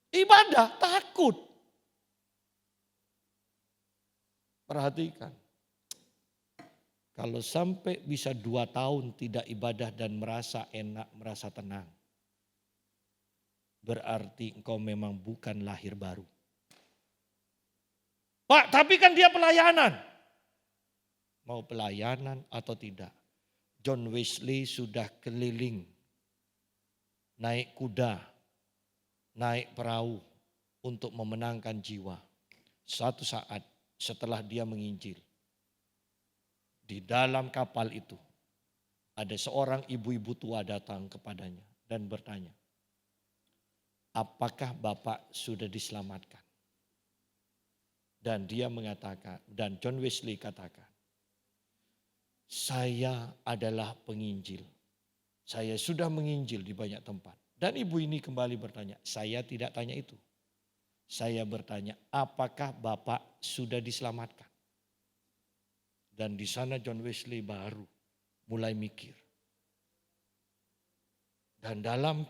[SPEAKER 1] Ibadah takut. Perhatikan. Kalau sampai bisa 2 tahun tidak ibadah dan merasa enak, merasa tenang. Berarti engkau memang bukan lahir baru. Pak, tapi kan dia pelayanan. Mau pelayanan atau tidak. John Wesley sudah keliling. Naik kuda. Naik perahu untuk memenangkan jiwa. Suatu saat setelah dia menginjil. Di dalam kapal itu ada seorang ibu-ibu tua datang kepadanya dan bertanya, apakah Bapak sudah diselamatkan? Dan dia mengatakan, dan John Wesley katakan, saya adalah penginjil. Saya sudah menginjil di banyak tempat. Dan ibu ini kembali bertanya, saya tidak tanya itu. Saya bertanya, apakah Bapak sudah diselamatkan? Dan di sana John Wesley baru mulai mikir. Dan dalam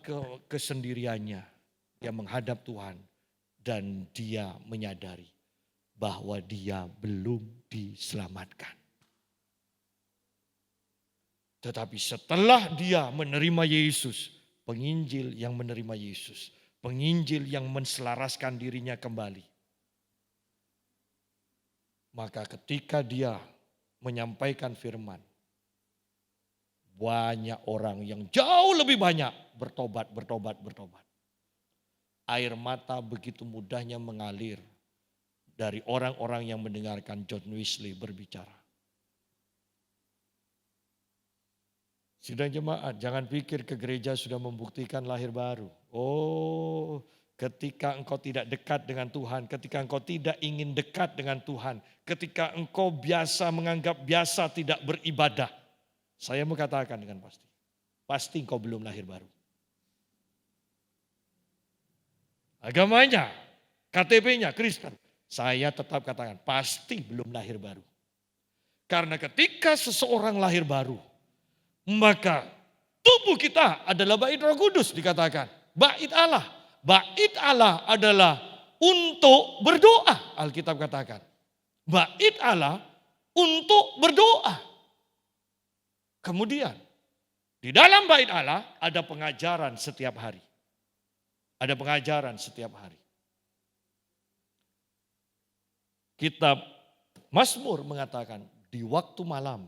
[SPEAKER 1] kesendiriannya, dia menghadap Tuhan. Dan dia menyadari bahwa dia belum diselamatkan. Tetapi setelah dia menerima Yesus, penginjil yang menerima Yesus, penginjil yang menselaraskan dirinya kembali. Maka ketika dia menyampaikan firman, banyak orang yang jauh lebih banyak bertobat. Air mata begitu mudahnya mengalir dari orang-orang yang mendengarkan John Wesley berbicara. Sidang jemaat, jangan pikir ke gereja sudah membuktikan lahir baru. Oh, ketika engkau tidak dekat dengan Tuhan, ketika engkau tidak ingin dekat dengan Tuhan, ketika engkau biasa menganggap biasa tidak beribadah, saya mengatakan dengan pasti engkau belum lahir baru. Agamanya, KTP-nya Kristen, saya tetap katakan pasti belum lahir baru. Karena ketika seseorang lahir baru, maka tubuh kita adalah bait Roh Kudus dikatakan. Bait Allah. Bait Allah adalah untuk berdoa. Alkitab katakan. Bait Allah untuk berdoa. Kemudian di dalam bait Allah ada pengajaran setiap hari. Ada pengajaran setiap hari. Kitab Mazmur mengatakan di waktu malam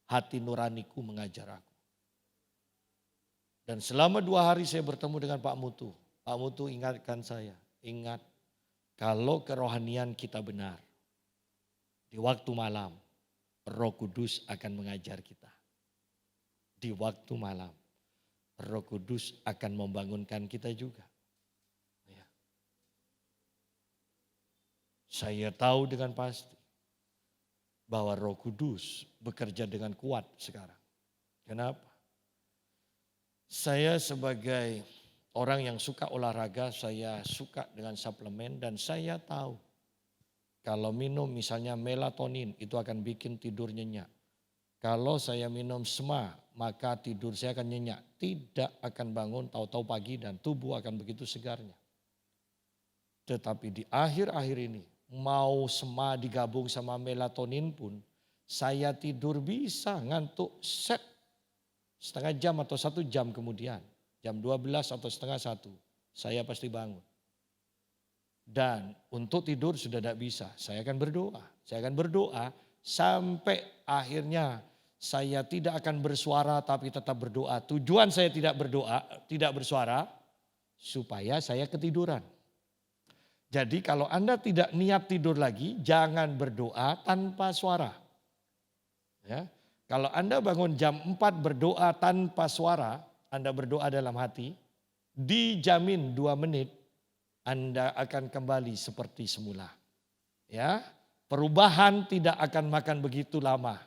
[SPEAKER 1] hati nuraniku mengajar aku. Dan selama 2 hari saya bertemu dengan Pak Mutu. Pak Mutu ingatkan saya, ingat kalau kerohanian kita benar. Di waktu malam Roh Kudus akan mengajar kita. Di waktu malam, Roh Kudus akan membangunkan kita juga. Ya. Saya tahu dengan pasti bahwa Roh Kudus bekerja dengan kuat sekarang. Kenapa? Saya sebagai orang yang suka olahraga, saya suka dengan suplemen dan saya tahu kalau minum misalnya melatonin itu akan bikin tidur nyenyak. Kalau saya minum SMA maka tidur saya akan nyenyak. Tidak akan bangun tahu-tahu pagi dan tubuh akan begitu segarnya. Tetapi di akhir-akhir ini mau SMA digabung sama melatonin pun saya tidur bisa ngantuk set setengah jam atau 1 jam kemudian. Jam 12 atau setengah 1 saya pasti bangun. Dan untuk tidur sudah tidak bisa, saya akan berdoa. Saya akan berdoa sampai akhirnya saya tidak akan bersuara tapi tetap berdoa. Tujuan saya tidak berdoa, tidak bersuara supaya saya ketiduran. Jadi kalau Anda tidak niat tidur lagi, jangan berdoa tanpa suara. Ya. Kalau Anda bangun jam 4 berdoa tanpa suara, Anda berdoa dalam hati, dijamin 2 menit Anda akan kembali seperti semula. Ya, perubahan tidak akan makan begitu lama.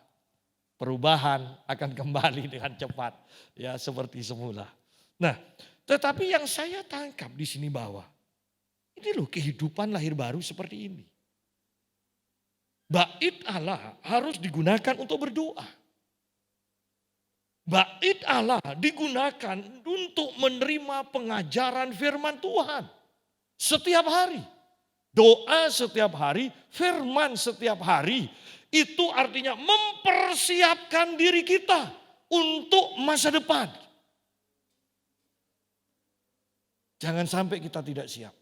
[SPEAKER 1] Perubahan akan kembali dengan cepat, ya seperti semula. Nah, tetapi yang saya tangkap di sini bahwa ini loh kehidupan lahir baru seperti ini. Bait Allah harus digunakan untuk berdoa. Bait Allah digunakan untuk menerima pengajaran firman Tuhan. Setiap hari. Doa setiap hari, firman setiap hari. Itu artinya mempersiapkan diri kita untuk masa depan. Jangan sampai kita tidak siap.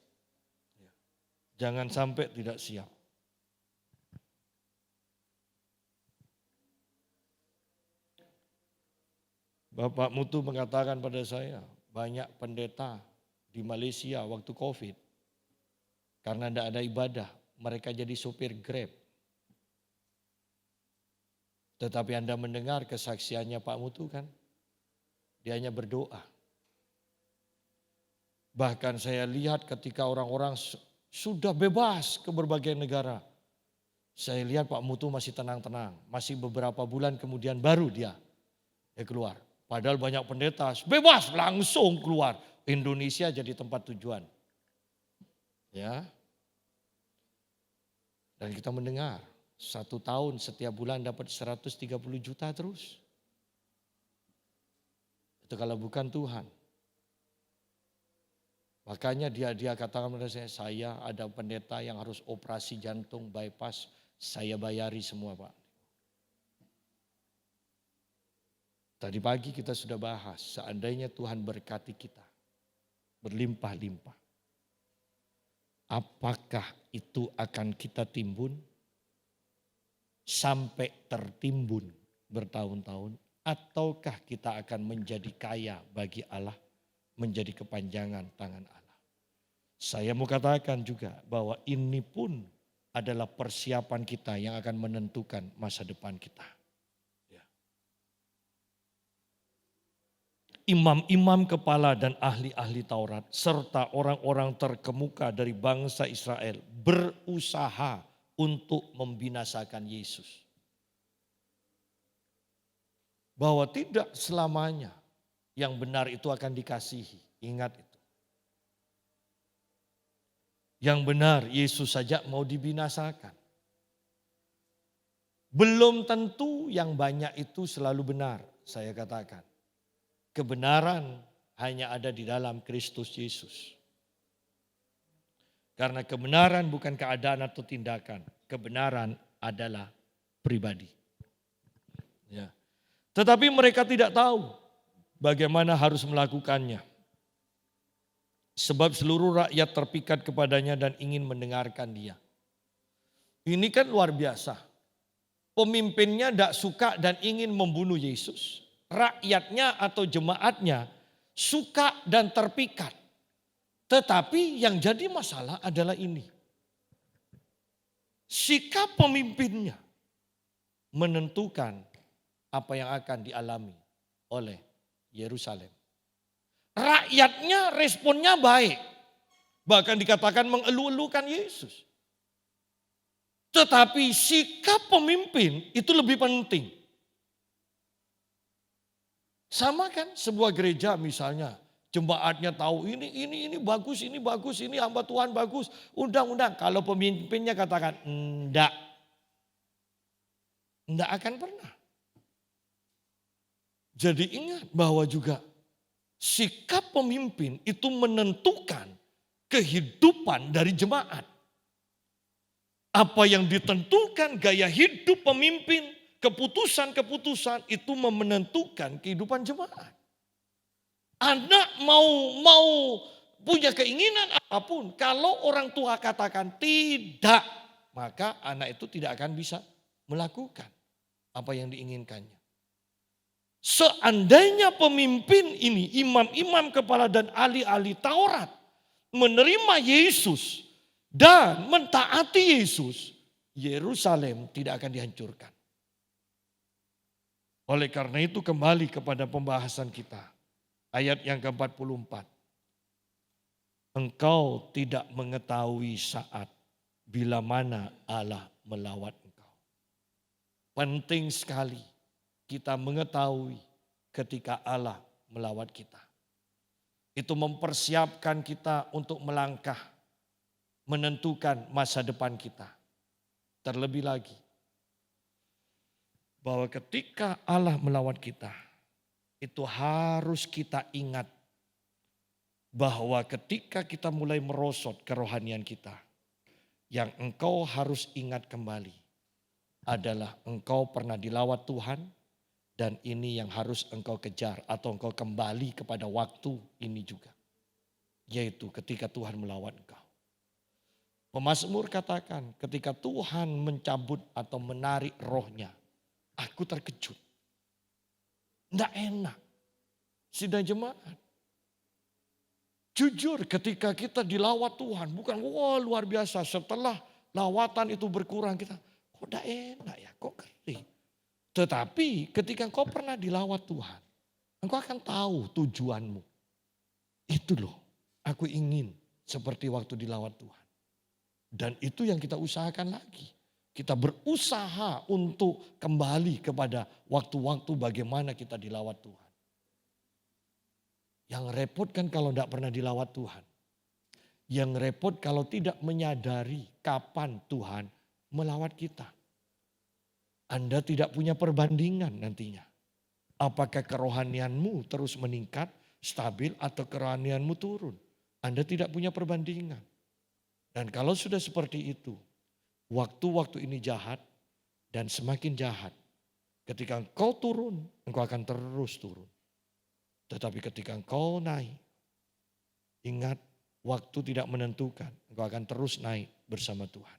[SPEAKER 1] Jangan sampai tidak siap. Bapak Mutu mengatakan pada saya, banyak pendeta di Malaysia waktu COVID, karena tidak ada ibadah, mereka jadi supir Grab. Tetapi Anda mendengar kesaksiannya Pak Mutu kan, dia hanya berdoa. Bahkan saya lihat ketika orang-orang sudah bebas ke berbagai negara. Saya lihat Pak Mutu masih tenang-tenang, masih beberapa bulan kemudian baru dia keluar. Padahal banyak pendeta bebas langsung keluar. Indonesia jadi tempat tujuan. Ya. Dan kita mendengar 1 tahun setiap bulan dapat 130 juta terus. Itu kalau bukan Tuhan. Makanya dia katakan kepada saya ada pendeta yang harus operasi jantung bypass, saya bayari semua Pak. Tadi pagi kita sudah bahas, seandainya Tuhan berkati kita, berlimpah-limpah. Apakah itu akan kita timbun sampai tertimbun bertahun-tahun, ataukah kita akan menjadi kaya bagi Allah, menjadi kepanjangan tangan Allah. Saya mau katakan juga bahwa ini pun adalah persiapan kita yang akan menentukan masa depan kita. Imam-imam kepala dan ahli-ahli Taurat serta orang-orang terkemuka dari bangsa Israel berusaha untuk membinasakan Yesus. Bahwa tidak selamanya yang benar itu akan dikasihi. Ingat itu. Yang benar Yesus saja mau dibinasakan. Belum tentu yang banyak itu selalu benar, saya katakan. Kebenaran hanya ada di dalam Kristus Yesus. Karena kebenaran bukan keadaan atau tindakan. Kebenaran adalah pribadi. Ya. Tetapi mereka tidak tahu bagaimana harus melakukannya. Sebab seluruh rakyat terpikat kepadanya dan ingin mendengarkan dia. Ini kan luar biasa. Pemimpinnya tidak suka dan ingin membunuh Yesus. Rakyatnya atau jemaatnya suka dan terpikat. Tetapi yang jadi masalah adalah ini. Sikap pemimpinnya menentukan apa yang akan dialami oleh Yerusalem. Rakyatnya responnya baik. Bahkan dikatakan mengeluh-elukan Yesus. Tetapi sikap pemimpin itu lebih penting. Sama kan sebuah gereja misalnya. Jemaatnya tahu ini bagus, ini hamba Tuhan bagus. Undang-undang. Kalau pemimpinnya katakan enggak. Enggak akan pernah. Jadi ingat bahwa juga sikap pemimpin itu menentukan kehidupan dari jemaat. Apa yang ditentukan gaya hidup pemimpin, keputusan-keputusan itu menentukan kehidupan jemaat. Anak mau punya keinginan apapun, kalau orang tua katakan tidak, maka anak itu tidak akan bisa melakukan apa yang diinginkannya. Seandainya pemimpin ini, imam-imam kepala dan ahli-ahli Taurat menerima Yesus dan mentaati Yesus, Yerusalem tidak akan dihancurkan. Oleh karena itu kembali kepada pembahasan kita. Ayat yang ke-44. Engkau tidak mengetahui saat bila mana Allah melawat engkau. Penting sekali kita mengetahui ketika Allah melawat kita. Itu mempersiapkan kita untuk melangkah, menentukan masa depan kita. Terlebih lagi, bahwa ketika Allah melawat kita, itu harus kita ingat bahwa ketika kita mulai merosot kerohanian kita, yang engkau harus ingat kembali adalah engkau pernah dilawat Tuhan dan ini yang harus engkau kejar atau engkau kembali kepada waktu ini juga. Yaitu ketika Tuhan melawat engkau. Pemazmur katakan ketika Tuhan mencabut atau menarik rohnya, aku terkejut. Tidak enak. Sidang jemaat. Jujur ketika kita dilawat Tuhan, bukan wah luar biasa setelah lawatan itu berkurang kita, kok tidak enak ya, kok kering. Tetapi ketika engkau pernah dilawat Tuhan, engkau akan tahu tujuanmu. Itu loh, aku ingin seperti waktu dilawat Tuhan. Dan itu yang kita usahakan lagi. Kita berusaha untuk kembali kepada waktu-waktu bagaimana kita dilawat Tuhan. Yang repot kan kalau tidak pernah dilawat Tuhan. Yang repot kalau tidak menyadari kapan Tuhan melawat kita. Anda tidak punya perbandingan nantinya. Apakah kerohanianmu terus meningkat, stabil atau kerohanianmu turun. Anda tidak punya perbandingan. Dan kalau sudah seperti itu, waktu-waktu ini jahat dan semakin jahat. Ketika engkau turun, engkau akan terus turun. Tetapi ketika engkau naik, ingat waktu tidak menentukan, engkau akan terus naik bersama Tuhan.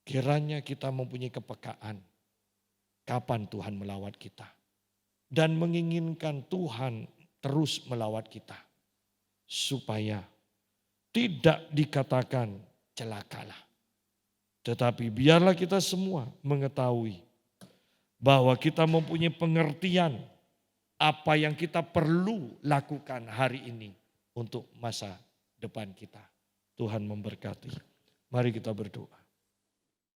[SPEAKER 1] Kiranya kita mempunyai kepekaan kapan Tuhan melawat kita. Dan menginginkan Tuhan terus melawat kita. Supaya tidak dikatakan celakalah. Tetapi biarlah kita semua mengetahui bahwa kita mempunyai pengertian apa yang kita perlu lakukan hari ini untuk masa depan kita. Tuhan memberkati. Mari kita berdoa.